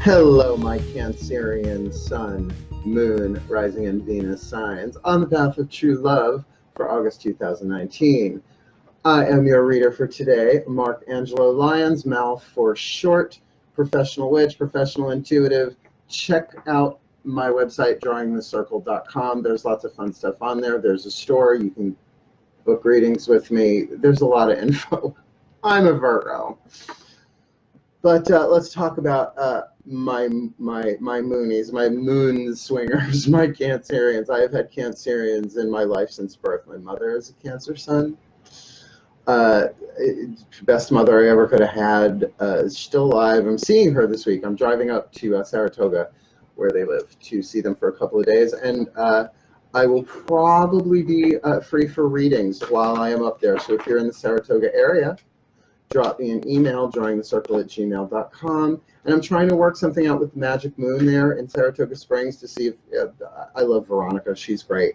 Hello, my Cancerian Sun, Moon, Rising, and Venus signs on the path of true love for August 2019. I am your reader for today, Mark Angelo Lyons, Mal for short, professional witch, professional intuitive. Check out my website, drawingthecircle.com. There's lots of fun stuff on there. There's a store. You can book readings with me. There's a lot of info. I'm a Virgo. But let's talk about my moonies, my moon swingers, my Cancerians. I have had Cancerians in my life since birth. My mother is a Cancer sun. Best mother I ever could have had. Is still alive. I'm seeing her this week. I'm driving up to Saratoga, where they live, to see them for a couple of days. And I will probably be free for readings while I am up there. So if you're in the Saratoga area, drop me an email, drawingthecircle@gmail.com. And I'm trying to work something out with the Magic Moon there in Saratoga Springs to see if I love Veronica. She's great.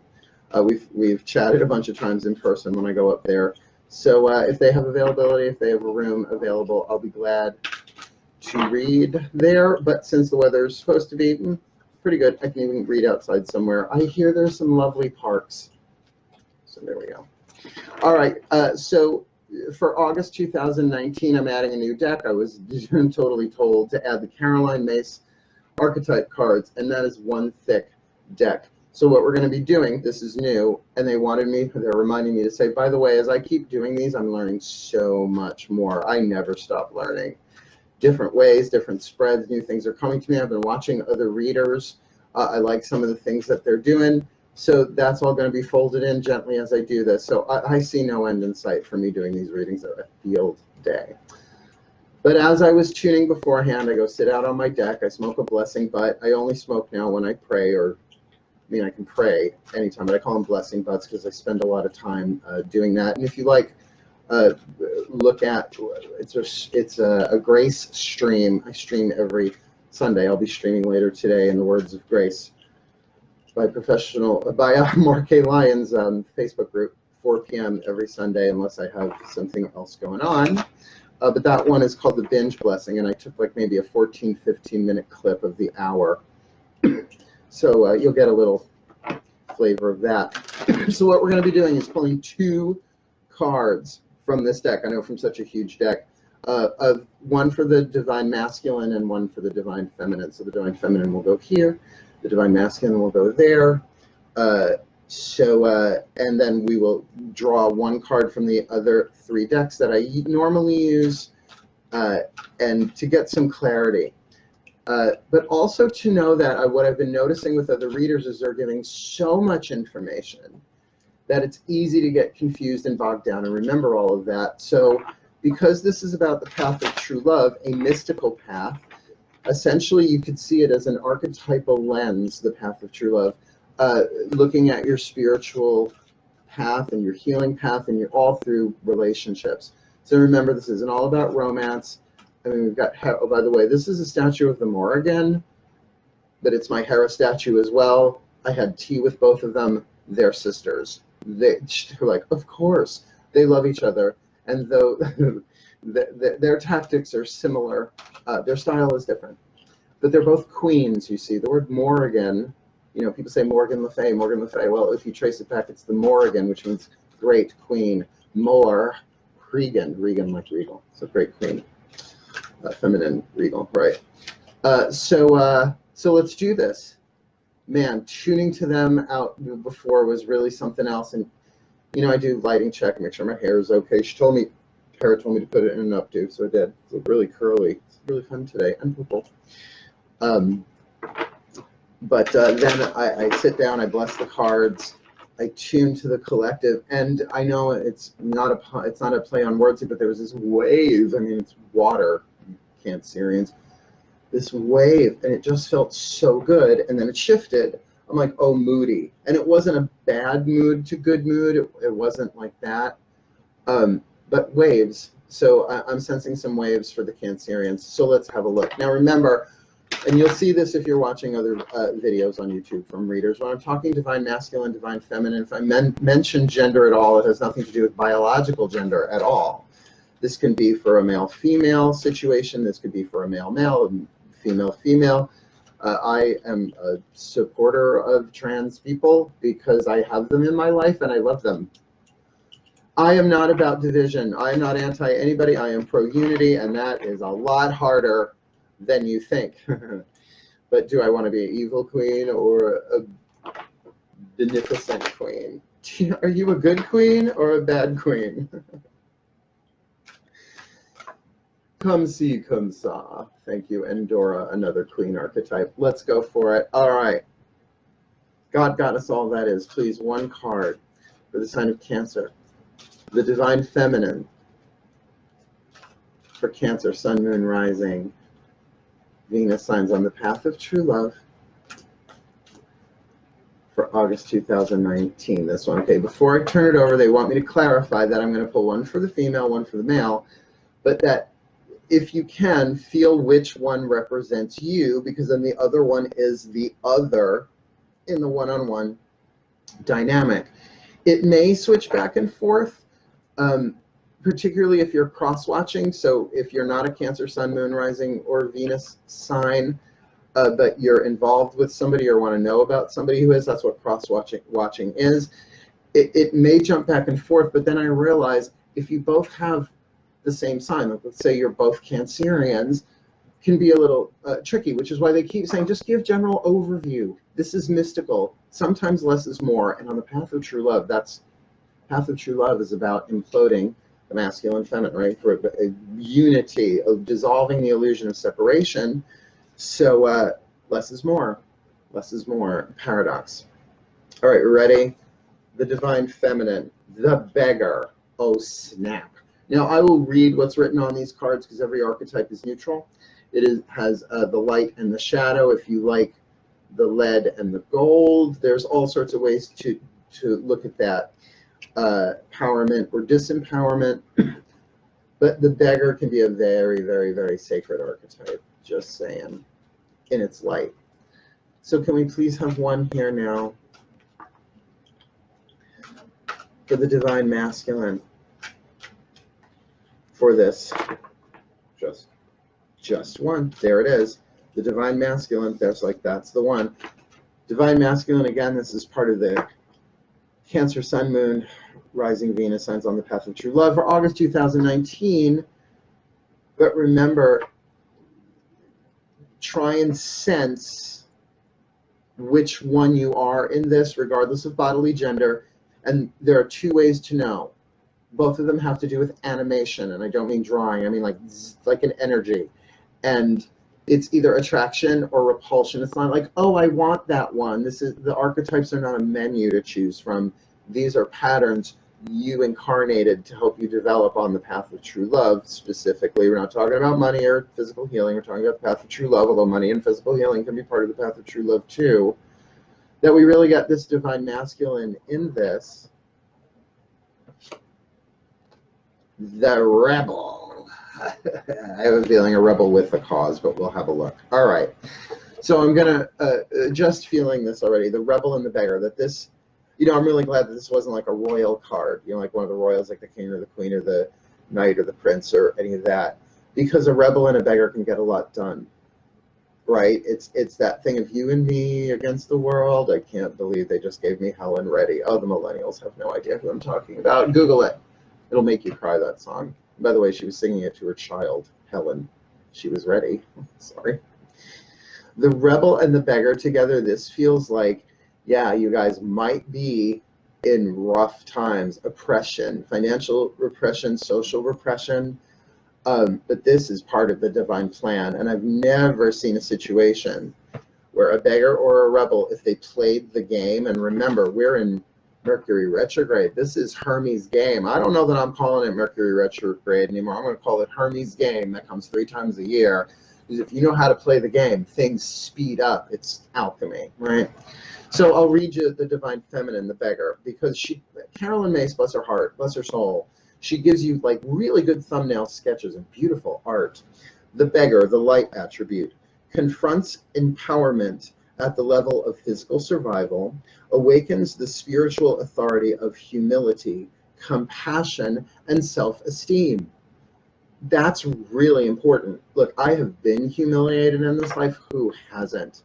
We've chatted a bunch of times in person when I go up there. So if they have availability, if they have a room available, I'll be glad to read there. But since the weather is supposed to be pretty good, I can even read outside somewhere. I hear there's some lovely parks. So there we go. All right. So for August 2019, I'm adding a new deck. I was totally told to add the Caroline Mace archetype cards, and that is one thick deck. So what we're going to be doing, this is new, and they're reminding me to say, by the way, as I keep doing these, I'm learning so much more. I never stop learning. Different ways, different spreads, new things are coming to me. I've been watching other readers. I like some of the things that they're doing. So that's all going to be folded in gently as I do this. So I see no end in sight for me doing these readings at a field day. But as I was tuning beforehand, I go sit out on my deck. I smoke a blessing butt. I only smoke now when I pray, or I mean, I can pray anytime, but I call them blessing butts because I spend a lot of time doing that. And if you like, look at, it's a grace stream. I stream every Sunday. I'll be streaming later today in the Words of Grace by Mark A. Lyons Facebook group, 4 p.m. every Sunday, unless I have something else going on. But that one is called the Binge Blessing, and I took like maybe a 14, 15-minute clip of the hour. So you'll get a little flavor of that. So what we're going to be doing is pulling 2 cards from this deck. I know from such a huge deck. One for the Divine Masculine and one for the Divine Feminine. So the Divine Feminine will go here. The Divine Masculine will go there. And then we will draw one card from the other 3 decks that I normally use, and to get some clarity. But also to know that what I've been noticing with other readers is they're giving so much information that it's easy to get confused and bogged down and remember all of that. So because this is about the path of true love, a mystical path, essentially you could see it as an archetypal lens, the path of true love, looking at your spiritual path and your healing path, and you're all through relationships. So remember, this isn't all about romance. I mean, we've got, oh, by the way, this is a statue of the Morrigan, but it's my Hera statue as well. I had tea with both of them. They're sisters. They're like, of course, they love each other. And though their tactics are similar, their style is different. But they're both queens, you see. The word Morrigan, you know, people say Morgan Le Fay, Morgan Le Fay. Well, if you trace it back, it's the Morrigan, which means great queen. Regan like regal. So great queen. Feminine regal, right. So let's do this. Man, tuning to them out before was really something else. And, you know, I do lighting check, make sure my hair is okay. Hera told me to put it in an updo, so I did. It's really curly. It's really fun today, and purple. But then I sit down, I bless the cards, I tune to the collective, and I know it's not a play on words, but there was this wave. I mean, it's water, Cancerians. This wave, and it just felt so good, and then it shifted. I'm like, oh, moody. And it wasn't a bad mood to good mood. It wasn't like that. But waves. So I'm sensing some waves for the Cancerians. So let's have a look. Now remember, and you'll see this if you're watching other videos on YouTube from readers, when I'm talking Divine Masculine, Divine Feminine, if I mention gender at all, it has nothing to do with biological gender at all. This can be for a male-female situation. This could be for a male-male, female, female. I am a supporter of trans people because I have them in my life and I love them. I am not about division. I am not anti anybody. I am pro unity, and that is a lot harder than you think. But do I want to be an evil queen or a beneficent queen? Are you a good queen or a bad queen? Come see, come saw. Thank you, Endora, another queen archetype. Let's go for it. All right. God got us all, that is. Please, one card for the sign of Cancer. The Divine Feminine for Cancer, Sun, Moon, Rising. Venus signs on the path of true love for August 2019. This one. Okay, before I turn it over, they want me to clarify that I'm going to pull one for the female, one for the male, but that if you can, feel which one represents you, because then the other one is the other in the one-on-one dynamic. It may switch back and forth, particularly if you're cross-watching. So if you're not a Cancer, Sun, Moon, Rising, or Venus sign, but you're involved with somebody or want to know about somebody who is, that's what cross-watching is. It may jump back and forth, but then I realize if you both have the same sign, like let's say you're both Cancerians, can be a little tricky, which is why they keep saying just give general overview. This is mystical. Sometimes less is more. And on the path of true love, path of true love is about imploding the masculine and feminine, right? For a unity of dissolving the illusion of separation. So less is more. Less is more. Paradox. All right, ready? The Divine Feminine, the Beggar. Oh, snap. Now, I will read what's written on these cards because every archetype is neutral. It has the light and the shadow. If you like the lead and the gold, there's all sorts of ways to look at that. Empowerment or disempowerment. But the Beggar can be a very, very, very sacred archetype, just saying, in its light. So can we please have one here now for the Divine Masculine? For this, just one. There it is. The Divine Masculine. That's the one. Divine Masculine, again, this is part of the Cancer, Sun, Moon, Rising, Venus signs on the path of true love for August 2019. But remember, try and sense which one you are in this, regardless of bodily gender. And there are two ways to know. Both of them have to do with animation, and I don't mean drawing. I mean like an energy. And it's either attraction or repulsion. It's not like, oh, I want that one. The archetypes are not a menu to choose from. These are patterns you incarnated to help you develop on the path of true love. Specifically, we're not talking about money or physical healing. We're talking about the path of true love, although money and physical healing can be part of the path of true love too. That we really got this Divine Masculine in this. The Rebel. I have a feeling a rebel with a cause, but we'll have a look. All right. So I'm going to, just feeling this already, the Rebel and the Beggar, that this, I'm really glad that this wasn't like a royal card, like one of the royals, like the king or the queen or the knight or the prince or any of that, because a rebel and a beggar can get a lot done, right? It's that thing of you and me against the world. I can't believe they just gave me Helen Reddy. Oh, the millennials have no idea who I'm talking about. Google it. It'll make you cry, that song. By the way, she was singing it to her child, Helen. She was ready. Sorry. The Rebel and the Beggar together, this feels like, yeah, you guys might be in rough times. Oppression, financial repression, social repression. But this is part of the divine plan. And I've never seen a situation where a beggar or a rebel, if they played the game, and remember, we're in Mercury retrograde. This is Hermes' game. I don't know that I'm calling it Mercury retrograde anymore. I'm going to call it Hermes' game that comes 3 times a year. Because if you know how to play the game, things speed up. It's alchemy, right? So I'll read you the Divine Feminine, the Beggar, because Carolyn Mace, bless her heart, bless her soul, she gives you like really good thumbnail sketches and beautiful art. The Beggar, the light attribute, confronts empowerment at the level of physical survival, awakens the spiritual authority of humility, compassion, and self-esteem. That's really important. Look, I have been humiliated in this life. Who hasn't?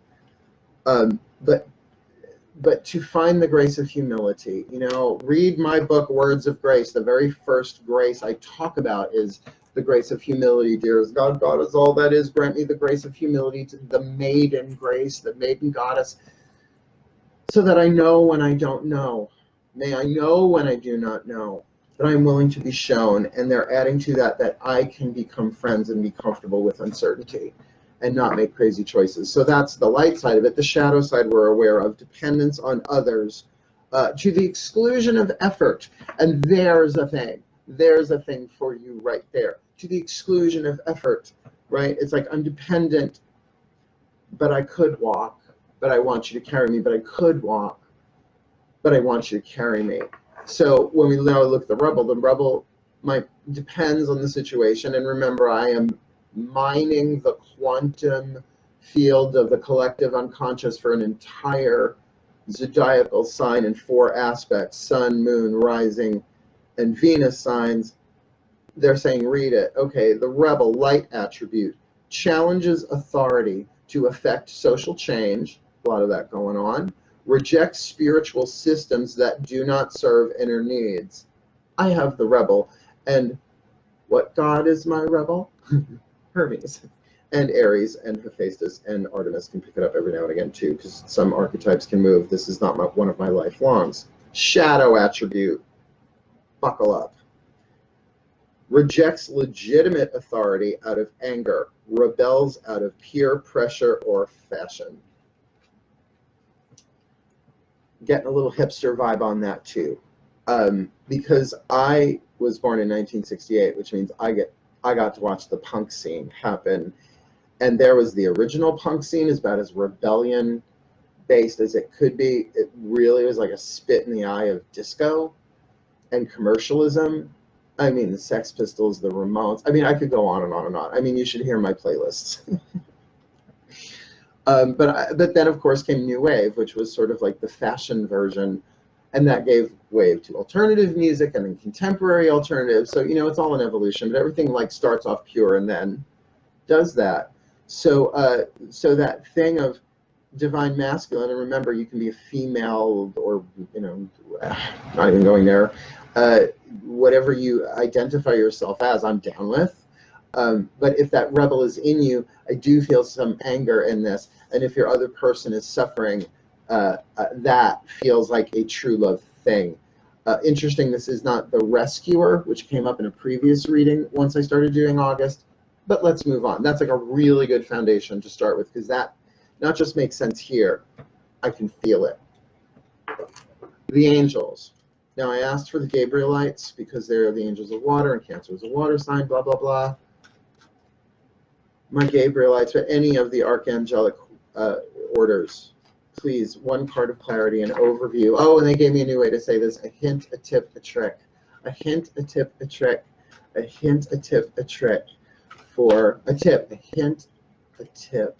But to find the grace of humility, read my book, Words of Grace. The very first grace I talk about is the grace of humility. Dearest God, God is all that is. Grant me the grace of humility, to the maiden grace, the maiden goddess, so that I know when I don't know. May I know when I do not know, that I'm willing to be shown. And they're adding to that I can become friends and be comfortable with uncertainty and not make crazy choices. So that's the light side of it. The shadow side we're aware of, dependence on others to the exclusion of effort. And there's a thing. There's a thing for you right there. To the exclusion of effort, right? It's like, I'm dependent, but I could walk, but I want you to carry me. But I could walk, but I want you to carry me. So when we now look at the rebel depends on the situation. And remember, I am mining the quantum field of the collective unconscious for an entire zodiacal sign in 4 aspects: sun, moon, rising, and Venus signs. They're saying, read it. Okay, the rebel, light attribute, challenges authority to affect social change. A lot of that going on. Rejects spiritual systems that do not serve inner needs. I have the rebel. And what god is my rebel? Hermes. And Aries and Hephaestus and Artemis can pick it up every now and again too, because some archetypes can move. This is not one of my lifelongs. Shadow attribute. Buckle up. Rejects legitimate authority out of anger. Rebels out of peer pressure or fashion. Getting a little hipster vibe on that too, because I was born in 1968, which means I got to watch the punk scene happen, and there was the original punk scene, as about as rebellion based as it could be. It really was like a spit in the eye of disco and commercialism. I mean, the Sex Pistols, the Ramones. I mean, I could go on and on and on. I mean, you should hear my playlists. But then, of course, came New Wave, which was sort of like the fashion version, and that gave way to alternative music and then contemporary alternative. So, it's all an evolution, but everything like starts off pure and then does that. So, so that thing of divine masculine, and remember, you can be a female or, not even going there, whatever you identify yourself as, I'm down with. But if that rebel is in you, I do feel some anger in this. And if your other person is suffering, that feels like a true love thing. Interesting, this is not the rescuer, which came up in a previous reading once I started doing August. But let's move on. That's like a really good foundation to start with, because that not just makes sense here, I can feel it. The angels. Now, I asked for the Gabrielites because they're the angels of water, and Cancer is a water sign, blah, blah, blah. My Gabrielites, but any of the archangelic orders, please, one card of clarity, an overview. Oh, and they gave me a new way to say this: a hint, a tip, a trick. A hint, a tip, a trick. A hint, a tip, a trick. For a tip, a hint, a tip.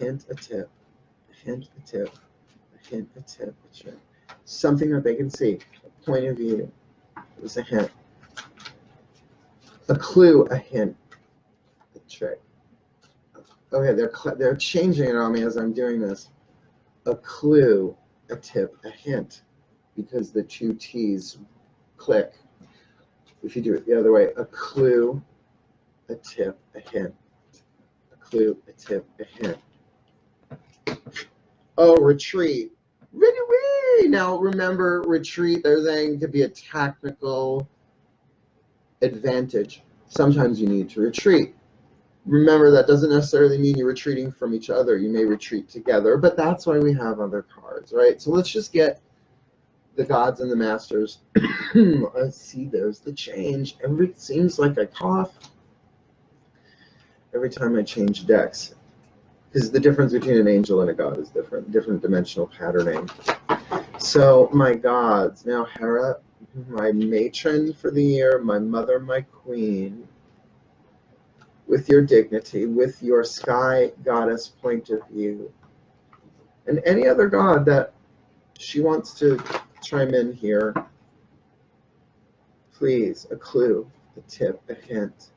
A hint, a tip. A hint, a tip. A hint, a tip, a trick. Something that they can see. A point of view is a hint. A clue, a hint. Trick. Okay, they're changing it on me as I'm doing this. A clue, a tip, a hint, because the 2 T's click. If you do it the other way, a clue, a tip, a hint. A clue, a tip, a hint. Oh, retreat. Now remember, retreat, they're saying, could be a tactical advantage. Sometimes you need to retreat. Remember, that doesn't necessarily mean you're retreating from each other. You may retreat together, but that's why we have other cards, right? So let's just get the gods and the masters. Let's see, there's the change. It seems like I cough every time I change decks, because the difference between an angel and a god is different dimensional patterning. So my gods, now Hera, my matron for the year, my mother, my queen, with your dignity, with your sky goddess point of view, and any other god that she wants to chime in here, please, a clue. a tip, a hint.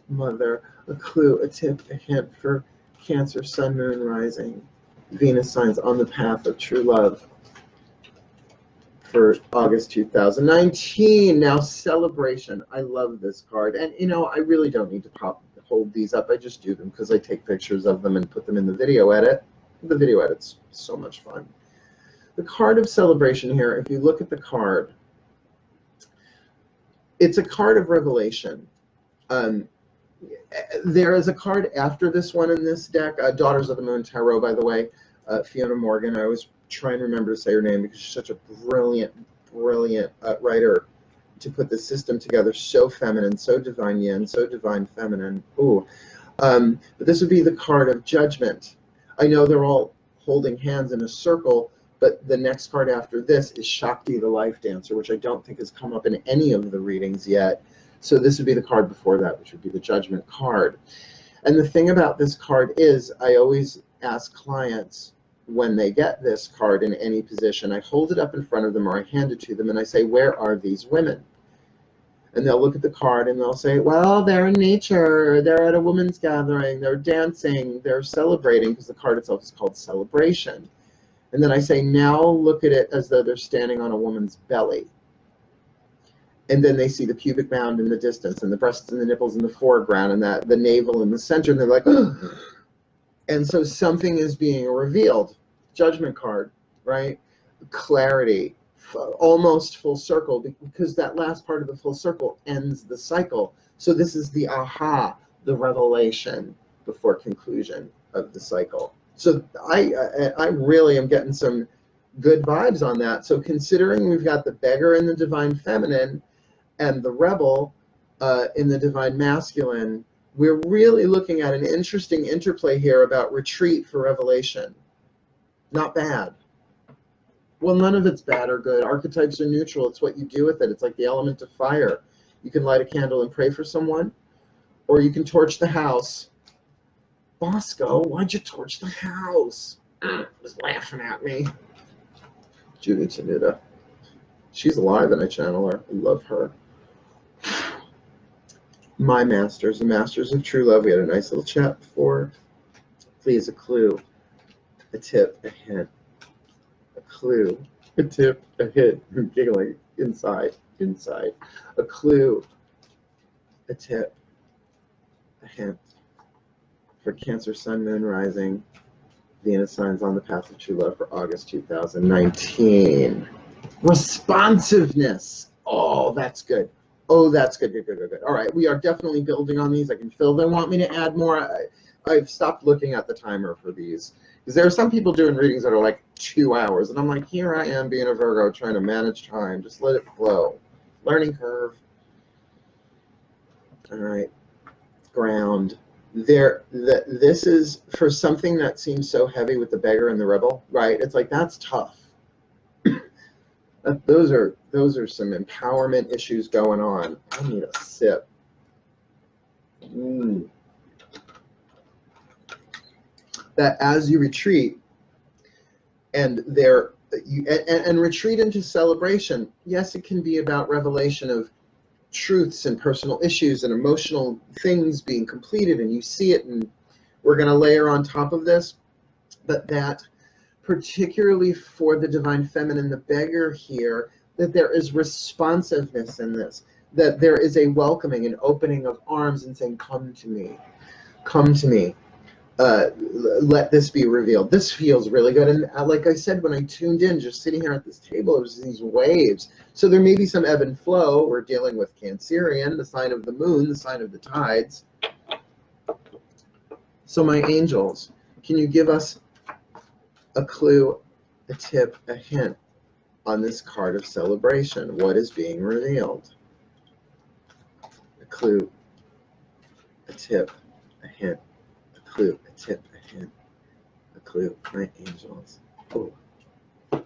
Mother, a clue, a tip, a hint for Cancer, Sun, Moon, Rising, Venus signs on the path of true love for August 2019. Now, celebration. I love this card. And, you know, I really don't need to hold these up. I just do them because I take pictures of them and put them in the video edit. The video edit's so much fun. The card of celebration here, if you look at the card, it's a card of revelation. There is a card after this one in this deck, Daughters of the Moon Tarot, by the way, Fiona Morgan. I always try and remember to say her name because she's such a brilliant, brilliant writer to put the system together. So feminine, so divine yin, so divine feminine. Ooh. But this would be the card of judgment. I know they're all holding hands in a circle, but the next card after this is Shakti, the Life Dancer, which I don't think has come up in any of the readings yet. So this would be the card before that, which would be the Judgment card. And the thing about this card is I always ask clients when they get this card in any position, I hold it up in front of them or I hand it to them and I say, where are these women? And they'll look at the card and they'll say, well, they're in nature, they're at a women's gathering, they're dancing, they're celebrating, because the card itself is called celebration. And then I say, now look at it as though they're standing on a woman's belly. And then they see the pubic mound in the distance, and the breasts and the nipples in the foreground, and the navel in the center, and they're like, ugh. And so something is being revealed. Judgment card, right? Clarity, almost full circle, because that last part of the full circle ends the cycle. So this is the aha, the revelation before conclusion of the cycle. So I really am getting some good vibes on that. So considering we've got the beggar in the divine feminine and the rebel in the divine masculine, we're really looking at an interesting interplay here about retreat for revelation. Not bad. Well, none of it's bad or good. Archetypes are neutral. It's what you do with it. It's like the element of fire. You can light a candle and pray for someone, or you can torch the house. Bosco, why'd you torch the house? Was laughing at me. Judy Tenuta. She's alive and I channel her. I love her. My masters, the masters of true love. We had a nice little chat before. Please, a clue, a tip, a hint. A clue, a tip, a hint. I'm giggling inside. A clue, a tip, a hint. For Cancer, Sun, Moon, Rising, Venus signs on the path of true love for August 2019. Responsiveness. Oh, that's good. Oh, that's good. Good. All right, we are definitely building on these. I can feel they want me to add more. I've stopped looking at the timer for these, because there are some people doing readings that are like 2 hours, and I'm like, here I am being a Virgo trying to manage time. Just let it flow. Learning curve. All right, ground. This is for something that seems so heavy with the beggar and the rebel, right? It's like, that's tough. Those are some empowerment issues going on. I need a sip. That as you retreat and retreat into celebration, yes, it can be about revelation of truths and personal issues and emotional things being completed, and you see it, and we're going to layer on top of this, but that particularly for the divine feminine, the beggar here, that there is responsiveness in this, that there is a welcoming, an opening of arms and saying, come to me, let this be revealed. This feels really good. And like I said, when I tuned in, just sitting here at this table, it was these waves. So there may be some ebb and flow. We're dealing with Cancerian, the sign of the moon, the sign of the tides. So my angels, can you give us a clue, a tip, a hint on this card of celebration? What is being revealed? A clue, a tip, a hint, a clue, a tip, a hint, a clue, my angels. Oh.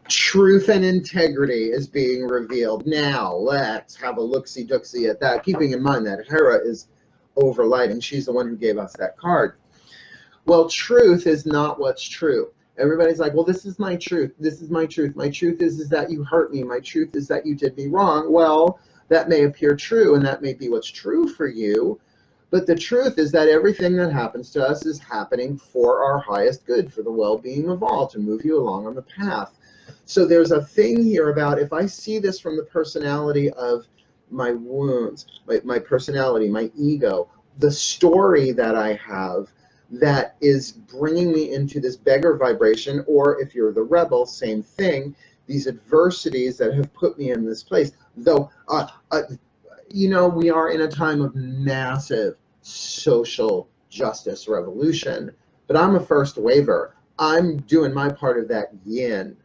Truth and integrity is being revealed. Now let's have a look-see-dooksy at that, keeping in mind that Hera is overlighting. She's the one who gave us that card. Well, truth is not what's true. Everybody's like, well, this is my truth. This is my truth. My truth is that you hurt me. My truth is that you did me wrong. Well, That may appear true, and that may be what's true for you, but the truth is that everything that happens to us is happening for our highest good, for the well-being of all, to move you along on the path. So there's a thing here about, if I see this from the personality of my wounds, my personality, my ego, the story that I have that is bringing me into this beggar vibration, or if you're the rebel, same thing, these adversities that have put me in this place. Though, you know, we are in a time of massive social justice revolution, but I'm a first waver. I'm doing my part of that yin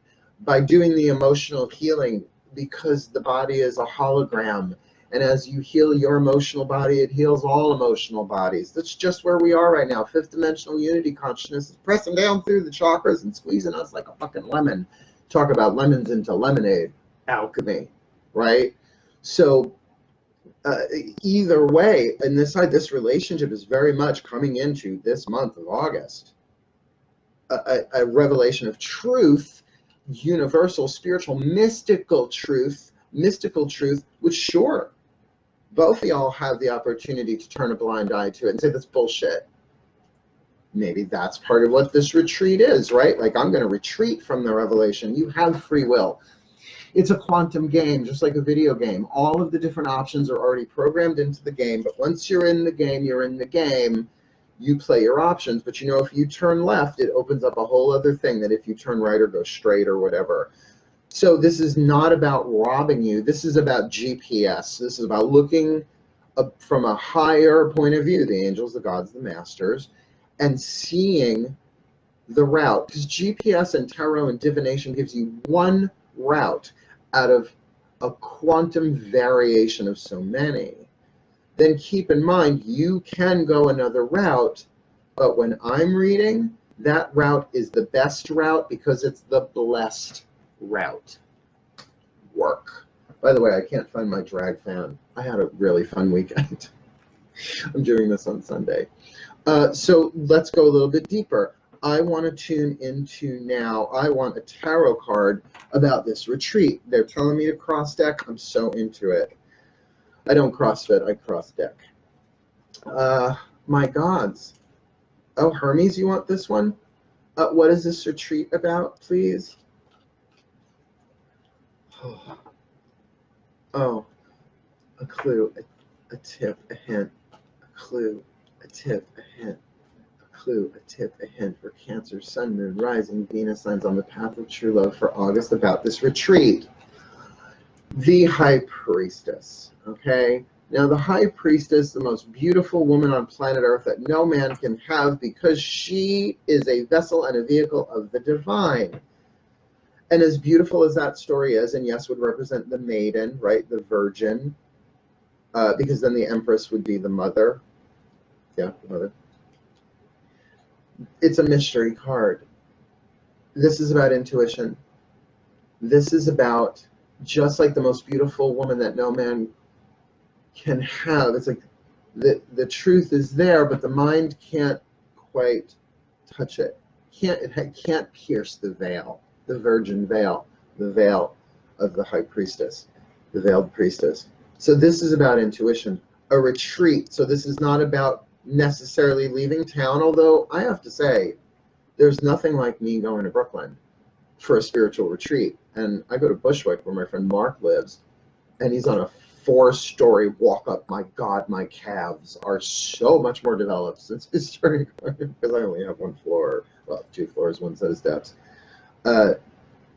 by doing the emotional healing, because the body is a hologram. And as you heal your emotional body, it heals all emotional bodies. That's just where we are right now. Fifth dimensional unity consciousness is pressing down through the chakras and squeezing us like a fucking lemon. Talk about lemons into lemonade. Alchemy, right? So either way, and this relationship is very much coming into this month of August. A revelation of truth, universal, spiritual, mystical truth, which sure, both of y'all have the opportunity to turn a blind eye to it and say, that's bullshit. Maybe that's part of what this retreat is, right? Like, I'm going to retreat from the revelation. You have free will. It's a quantum game, just like a video game. All of the different options are already programmed into the game, but once you're in the game, you're in the game. You play your options, but you know, if you turn left, it opens up a whole other thing that if you turn right or go straight or whatever. So this is not about robbing you. This is about GPS. This is about looking up from a higher point of view, the angels, the gods, the masters, and seeing the route. Because GPS and tarot and divination gives you one route out of a quantum variation of so many. Then keep in mind, you can go another route, but when I'm reading, that route is the best route because it's the blessed route. Work. By the way, I can't find my drag fan. I had a really fun weekend. I'm doing this on Sunday. So let's go a little bit deeper. I want to tune into now, I want a tarot card about this retreat. They're telling me to cross deck. I'm so into it. I don't CrossFit, I cross deck. My gods. Oh, Hermes, you want this one? What is this retreat about, please? Oh, a clue, a tip, a hint, a clue, a tip, a hint, a clue, a tip, a hint for Cancer, Sun, Moon, Rising, Venus signs on the path of true love for August about this retreat. The High Priestess, okay? Now, the High Priestess, the most beautiful woman on planet Earth that no man can have because she is a vessel and a vehicle of the divine. And as beautiful as that story is, and yes, would represent the maiden, right, the virgin, because then the Empress would be the mother. Yeah, the mother. It's a mystery card. This is about intuition. This is about, just like the most beautiful woman that no man can have, it's like the truth is there, but the mind can't quite touch it. It can't pierce the veil, the virgin veil, the veil of the High Priestess, the veiled priestess. So this is about intuition, a retreat. So this is not about necessarily leaving town, although I have to say, there's nothing like me going to Brooklyn for a spiritual retreat. And I go to Bushwick where my friend Mark lives, and he's on a 4-story walk up. My God, my calves are so much more developed since he started going, because I only have 1 floor, well, 2 floors, 1 set of steps. But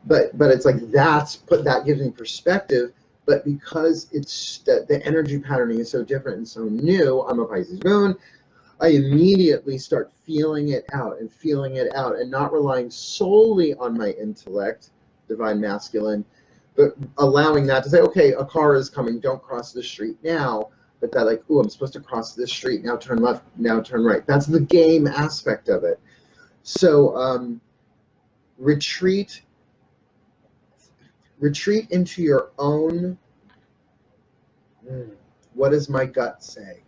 it's like that gives me perspective. But because it's the energy patterning is so different and so new, I'm a Pisces moon, I immediately start feeling it out and not relying solely on my intellect, divine masculine, but allowing that to say, okay, a car is coming, don't cross the street now. But that like, ooh, I'm supposed to cross this street, now turn left, now turn right. That's the game aspect of it. So retreat into your own, what does my gut say?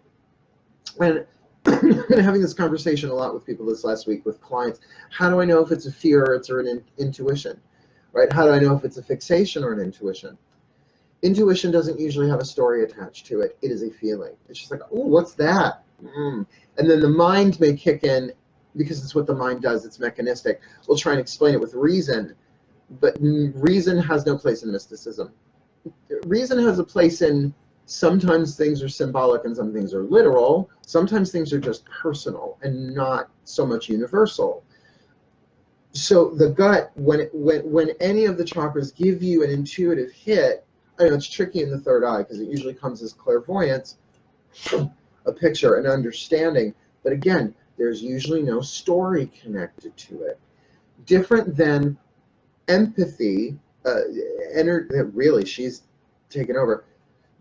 And I've been having this conversation a lot with people this last week with clients. How do I know if it's a fear or it's an intuition, right? How do I know if it's a fixation or an intuition? Intuition doesn't usually have a story attached to it. It is a feeling. It's just like, oh, what's that? And then the mind may kick in, because it's what the mind does. It's mechanistic. We'll try and explain it with reason, but reason has no place in mysticism. Reason has a place in, sometimes things are symbolic and some things are literal. Sometimes things are just personal and not so much universal. So the gut, when any of the chakras give you an intuitive hit, I know it's tricky in the third eye because it usually comes as clairvoyance, a picture, an understanding. But again, there's usually no story connected to it. Different than empathy, really, she's taken over.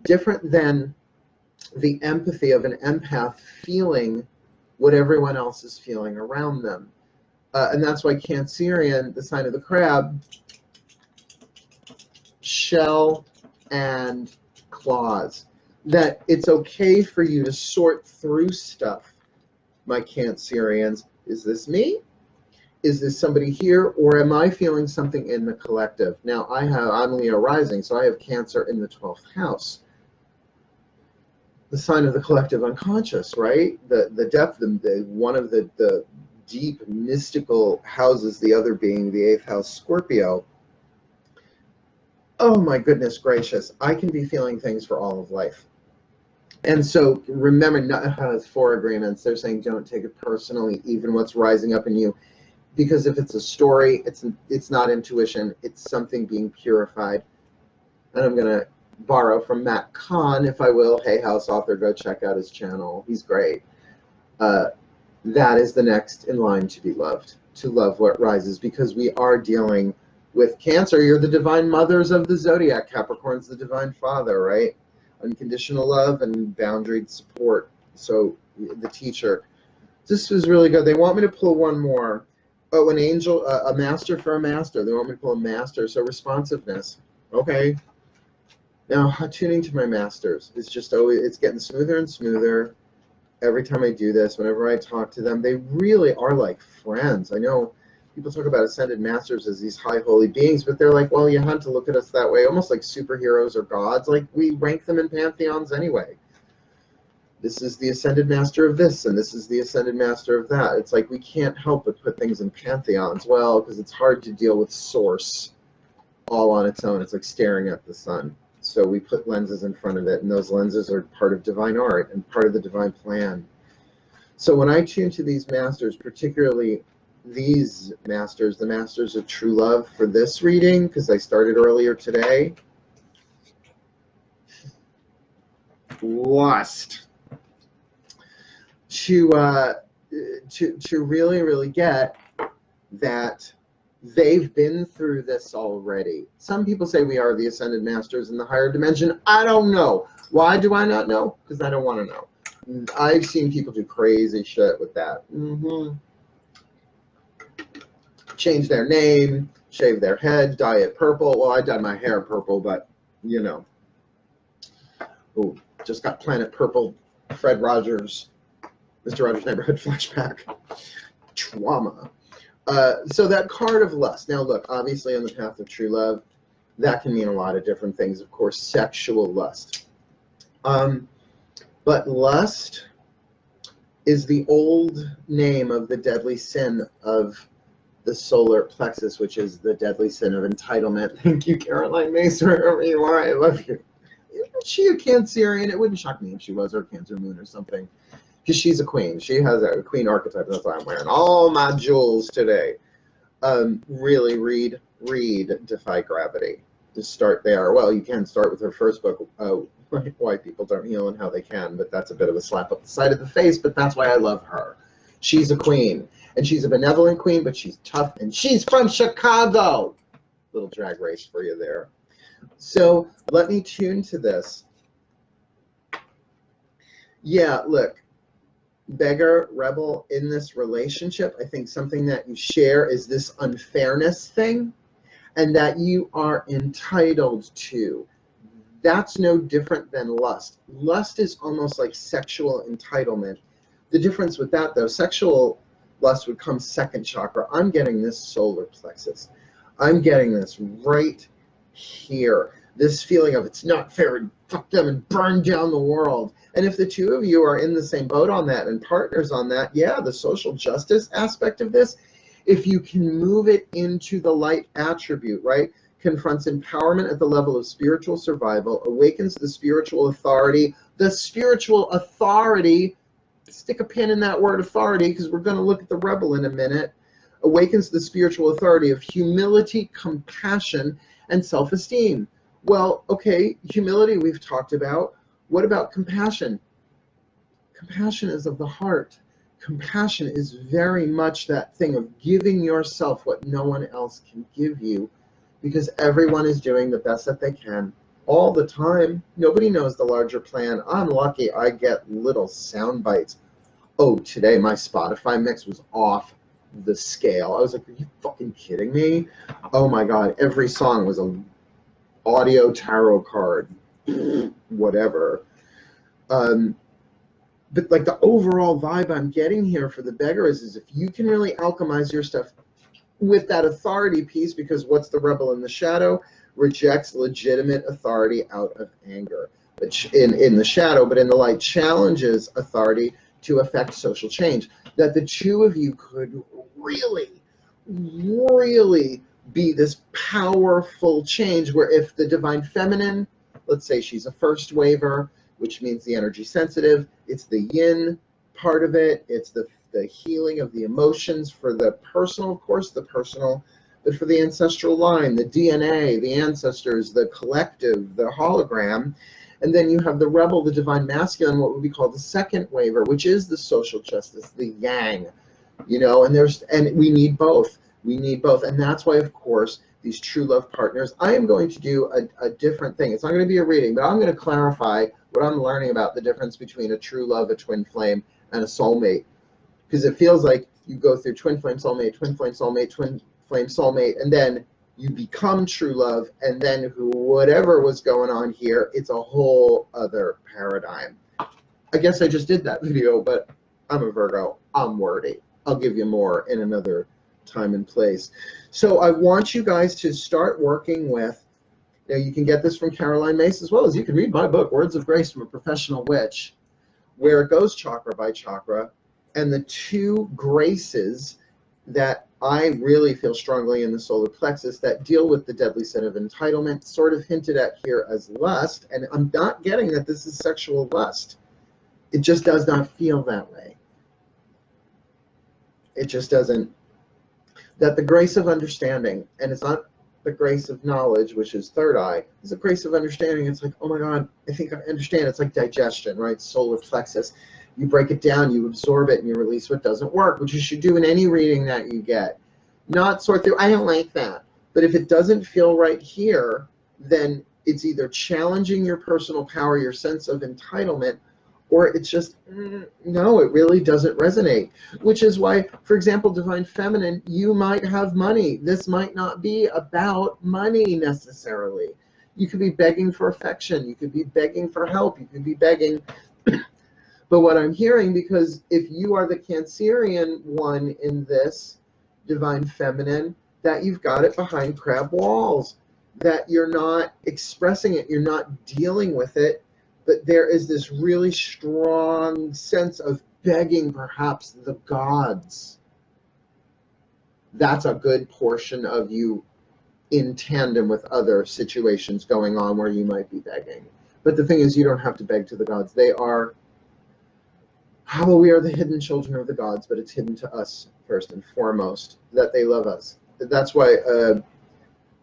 Different than the empathy of an empath feeling what everyone else is feeling around them. And that's why Cancerian, the sign of the crab, shell and claws. That it's okay for you to sort through stuff, my Cancerians. Is this me? Is this somebody here? Or am I feeling something in the collective? Now, I'm Leo rising, so I have Cancer in the 12th house. The sign of the collective unconscious, right? The depth, one of the deep mystical houses, the other being the 8th house Scorpio. Oh my goodness gracious, I can be feeling things for all of life. And so remember, has 4 agreements. They're saying don't take it personally, even what's rising up in you. Because if it's a story, it's not intuition, it's something being purified. And I'm going to borrow from Matt Kahn, if I will. Hay House author, go check out his channel. He's great. That is the next in line to be loved, to love what rises, because we are dealing with Cancer. You're the divine mothers of the zodiac. Capricorn's the divine father, right? Unconditional love and boundaried support. So the teacher. This was really good. They want me to pull one more. Oh, an angel, a master for a master. They want me to pull a master. So responsiveness. Okay. Now, tuning to my masters is just always, it's getting smoother and smoother. Every time I do this, whenever I talk to them, they really are like friends. I know people talk about ascended masters as these high holy beings, but they're like, well, you had to look at us that way, almost like superheroes or gods. Like, we rank them in pantheons anyway. This is the ascended master of this, and this is the ascended master of that. It's like we can't help but put things in pantheons. Well, because it's hard to deal with source all on its own. It's like staring at the sun. So we put lenses in front of it, and those lenses are part of divine art and part of the divine plan. So when I tune to these masters, particularly these masters, the masters of true love for this reading, because I started earlier today, lust. To really, really get that they've been through this already. Some people say we are the ascended masters in the higher dimension. I don't know. Why do I not know? Because I don't want to know. I've seen people do crazy shit with that. Change their name, shave their head, dye it purple. Well, I dyed my hair purple, but you know. Oh, just got Planet Purple, Fred Rogers, Mr. Rogers' Neighborhood flashback. Trauma. So that card of lust. Now look, obviously on the path of true love, that can mean a lot of different things. Of course, sexual lust. But lust is the old name of the deadly sin of the solar plexus, which is the deadly sin of entitlement. Thank you, Caroline Mace, wherever you are. I love you. Isn't she a Cancerian? It wouldn't shock me if she was, or Cancer Moon or something. Because she's a queen. She has a queen archetype. That's why I'm wearing all my jewels today. Really read Defy Gravity. Just start there. Well, you can start with her first book, Why People Don't Heal and How They Can, but that's a bit of a slap up the side of the face, but that's why I love her. She's a queen. And she's a benevolent queen, but she's tough, and she's from Chicago. Little drag race for you there. So let me tune to this. Yeah, look. Beggar, rebel in this relationship, I think something that you share is this unfairness thing, and that you are entitled to. That's no different than lust. Lust is almost like sexual entitlement. The difference with that, though, sexual lust would come second chakra. I'm getting this solar plexus. I'm getting this right here. this feeling of it's not fair and fuck them and burn down the world. And if the two of you are in the same boat on that and partners on that, yeah, the social justice aspect of this, if you can move it into the light attribute, right, confronts empowerment at the level of spiritual survival, awakens the spiritual authority. The spiritual authority, stick a pin in that word authority because we're going to look at the rebel in a minute, awakens the spiritual authority of humility, compassion, and self-esteem. Well, okay, humility we've talked about. What about compassion? Compassion is of the heart. Compassion is very much that thing of giving yourself what no one else can give you, because everyone is doing the best that they can all the time. Nobody knows the larger plan. I'm lucky I get little sound bites. Oh, today my Spotify mix was off the scale. I was like, are you fucking kidding me? Oh my God, every song was a audio tarot card, whatever. But like the overall vibe I'm getting here for the beggar is if you can really alchemize your stuff with that authority piece, because what's the rebel in the shadow? Rejects legitimate authority out of anger. But in the shadow, but in the light, challenges authority to affect social change. That the two of you could really, really be this powerful change where if the divine feminine, let's say she's a first waver, which means the energy sensitive, it's the yin part of it, it's the healing of the emotions for the personal, of course, the personal, but for the ancestral line, the DNA, the ancestors, the collective, the hologram. And then you have the rebel, the divine masculine, what would be called the second waver, which is the social justice, the yang, you know, and we need both. We need both. And that's why, of course, these true love partners, I am going to do a different thing. It's not going to be a reading, but I'm going to clarify what I'm learning about the difference between a true love, a twin flame, and a soulmate. Because it feels like you go through twin flame soulmate, twin flame soulmate, twin flame soulmate, and then you become true love, and then whatever was going on here, it's a whole other paradigm. I guess I just did that video, but I'm a Virgo. I'm wordy. I'll give you more in another time and place. So I want you guys to start working with, now you can get this from Caroline Myss, as well as you can read my book, Words of Grace from a Professional Witch, where it goes chakra by chakra, and the two graces that I really feel strongly in the solar plexus that deal with the deadly sin of entitlement, sort of hinted at here as lust, and I'm not getting that this is sexual lust. It just does not feel that way. It just doesn't. That the grace of understanding, and it's not the grace of knowledge, which is third eye, it's a grace of understanding. It's like, oh my God, I think I understand. It's like digestion, right? Solar plexus. You break it down, you absorb it, and you release what doesn't work, which you should do in any reading that you get. Not sort through, I don't like that. But if it doesn't feel right here, then it's either challenging your personal power, your sense of entitlement, or it's just, no, it really doesn't resonate. Which is why, for example, Divine Feminine, you might have money. This might not be about money necessarily. You could be begging for affection. You could be begging for help. You could be begging. But what I'm hearing, because if you are the Cancerian one in this Divine Feminine, that you've got it behind crab walls, that you're not expressing it, you're not dealing with it, but there is this really strong sense of begging perhaps the gods. That's a good portion of you in tandem with other situations going on where you might be begging. But the thing is, you don't have to beg to the gods. They are, well, we are the hidden children of the gods, but it's hidden to us first and foremost that they love us. That's why the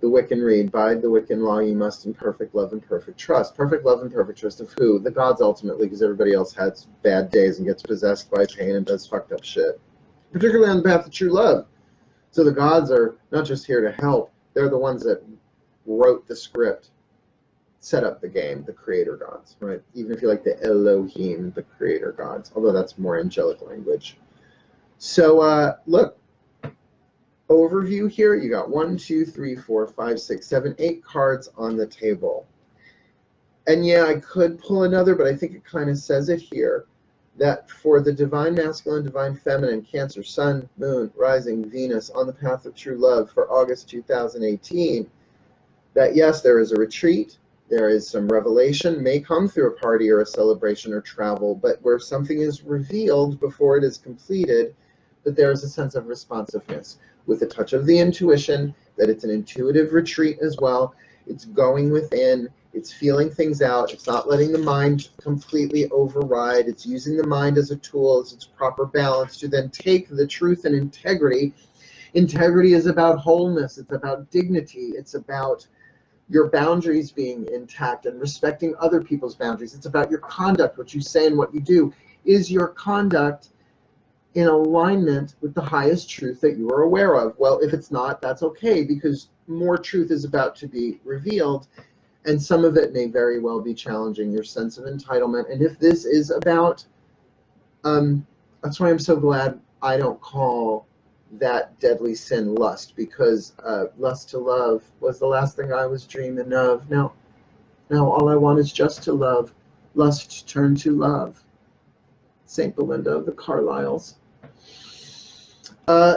Wiccan read, bide the Wiccan law, you must in perfect love and perfect trust. Perfect love and perfect trust of who? The gods ultimately, because everybody else has bad days and gets possessed by pain and does fucked up shit. Particularly on the path of true love. So the gods are not just here to help, they're the ones that wrote the script, set up the game, the creator gods, right? Even if you like the Elohim, the creator gods, although that's more angelic language. So look, overview here, you got 1, 2, 3, 4, 5, 6, 7, 8 cards on the table. And yeah, I could pull another, but I think it kind of says it here, that for the divine masculine, divine feminine, Cancer, Sun, Moon, Rising, Venus, on the path of true love for August 2018, that yes, there is a retreat, There is some revelation, may come through a party or a celebration or travel, but where something is revealed before it is completed, but there is a sense of responsiveness with a touch of the intuition, that it's an intuitive retreat as well. It's going within, it's feeling things out, it's not letting the mind completely override, it's using the mind as a tool, as its proper balance to then take the truth and integrity. Integrity is about wholeness, it's about dignity, it's about your boundaries being intact and respecting other people's boundaries. It's about your conduct, what you say and what you do. Is your conduct in alignment with the highest truth that you are aware of? Well, if it's not, that's okay, because more truth is about to be revealed, and some of it may very well be challenging your sense of entitlement. And if this is about, that's why I'm so glad I don't call that deadly sin lust, because lust to love was the last thing I was dreaming of. Now all I want is just to love. Lust turn to love. St. Belinda of the Carlyles.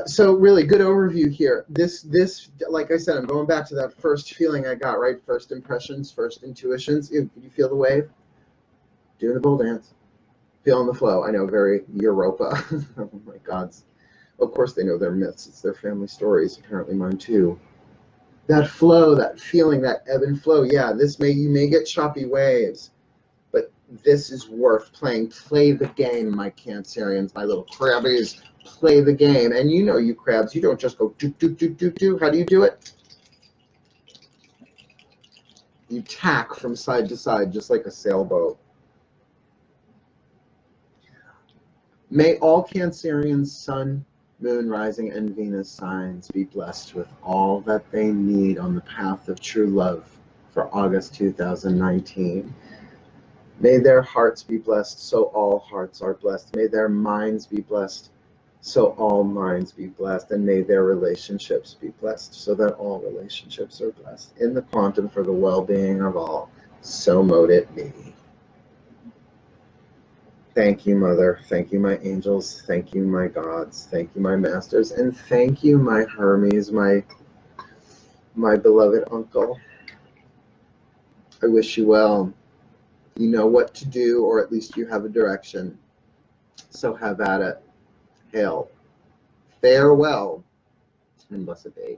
So really good overview here. This, like I said, I'm going back to that first feeling I got, right? First impressions, first intuitions. You feel the wave? Doing the bull dance. Feeling the flow. I know, very Europa. Oh my gods. Of course they know their myths. It's their family stories. Apparently mine too. That flow, that feeling, that ebb and flow. Yeah, you may get choppy waves, but this is worth playing. Play the game, my Cancerians, my little crabbies. Play the game. And you know, you crabs, you don't just go do, do, do, do, do. How do you do it? You tack from side to side, just like a sailboat. May all Cancerians, Sun, Moon, Rising, and Venus signs be blessed with all that they need on the path of true love for August 2019. May their hearts be blessed, so all hearts are blessed. May their minds be blessed, so all minds be blessed. And may their relationships be blessed, so that all relationships are blessed. In the quantum for the well-being of all, so mote it be. Thank you, Mother. Thank you, my angels. Thank you, my gods. Thank you, my masters. And thank you, my Hermes, my beloved uncle. I wish you well. You know what to do, or at least you have a direction. So have at it. Hail. Farewell, and blessed be.